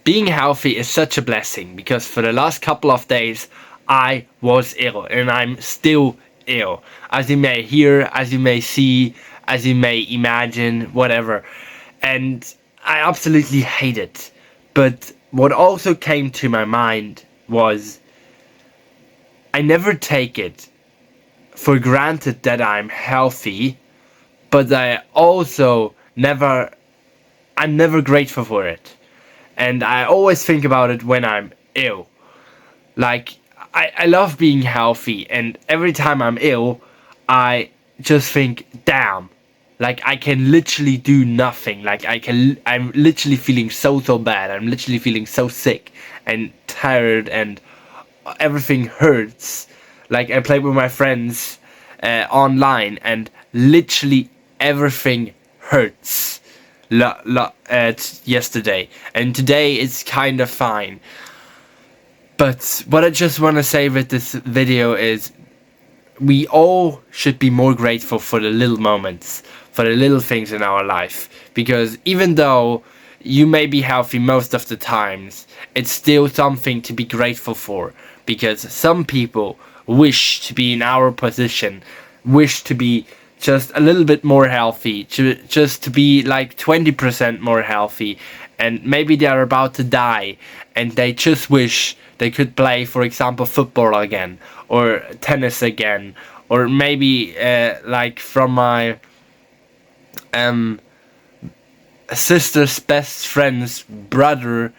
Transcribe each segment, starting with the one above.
being healthy is such a blessing because for the last couple of days I was ill and I'm still ill. As you may hear, as you may see, as you may imagine, whatever. And I absolutely hate it. But what also came to my mind was I never take it for granted that I'm healthy, but I'm never grateful for it. And I always think about it when I'm ill. Like, I love being healthy, and every time I'm ill, I just think, damn, like I can literally do nothing. I'm literally feeling so bad. I'm literally feeling so sick and tired, and everything hurts. Like, I played with my friends online, and literally everything hurts. Yesterday, and today it's kind of fine. But what I just want to say with this video is we all should be more grateful for the little moments, for the little things in our life, because even though you may be healthy most of the times, it's still something to be grateful for, because some people wish to be in our position, wish to be just a little bit more healthy, just to be like 20% more healthy, and maybe they're about to die and they just wish they could play, for example, football again or tennis again, or maybe like from my sister's best friend's brother,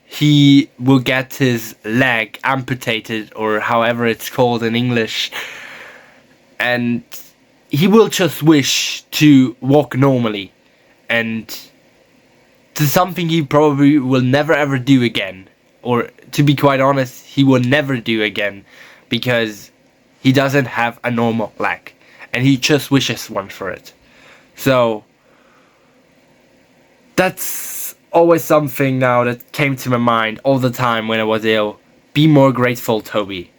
he will get his leg amputated, or however it's called in English, and he will just wish to walk normally, and to something he probably will never ever do again, or to be quite honest, he will never do again, because he doesn't have a normal leg, and he just wishes one for it. So that's always something now that came to my mind all the time when I was ill. Be more grateful, Toby.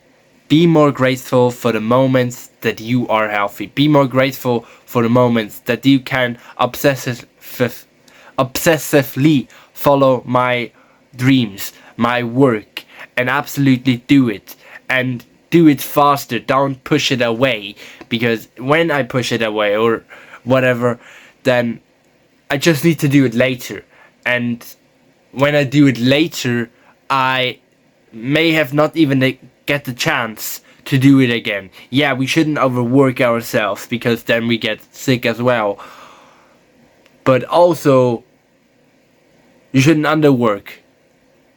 Be more grateful for the moments that you are healthy. Be more grateful for the moments that you can obsessively follow my dreams, my work, and absolutely do it. And do it faster. Don't push it away. Because when I push it away or whatever, then I just need to do it later. And when I do it later, I may have not even get the chance to do it again. Yeah, we shouldn't overwork ourselves, because then we get sick as well. But also, you shouldn't underwork,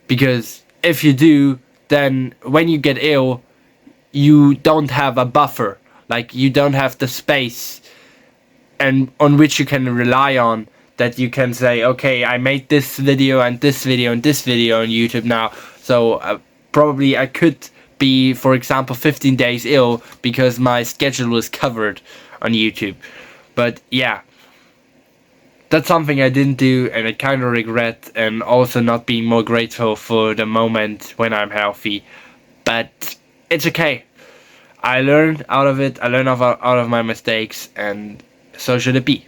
because if you do, then when you get ill, you don't have a buffer. Like, you don't have the space and on which you can rely on, that you can say, okay, I made this video and this video and this video on YouTube now, so probably I could be, for example, 15 days ill because my schedule was covered on YouTube. But yeah, that's something I didn't do, and I kind of regret, and also not being more grateful for the moment when I'm healthy. But it's okay. I learned out of it, I learned out of my mistakes, and so should it be.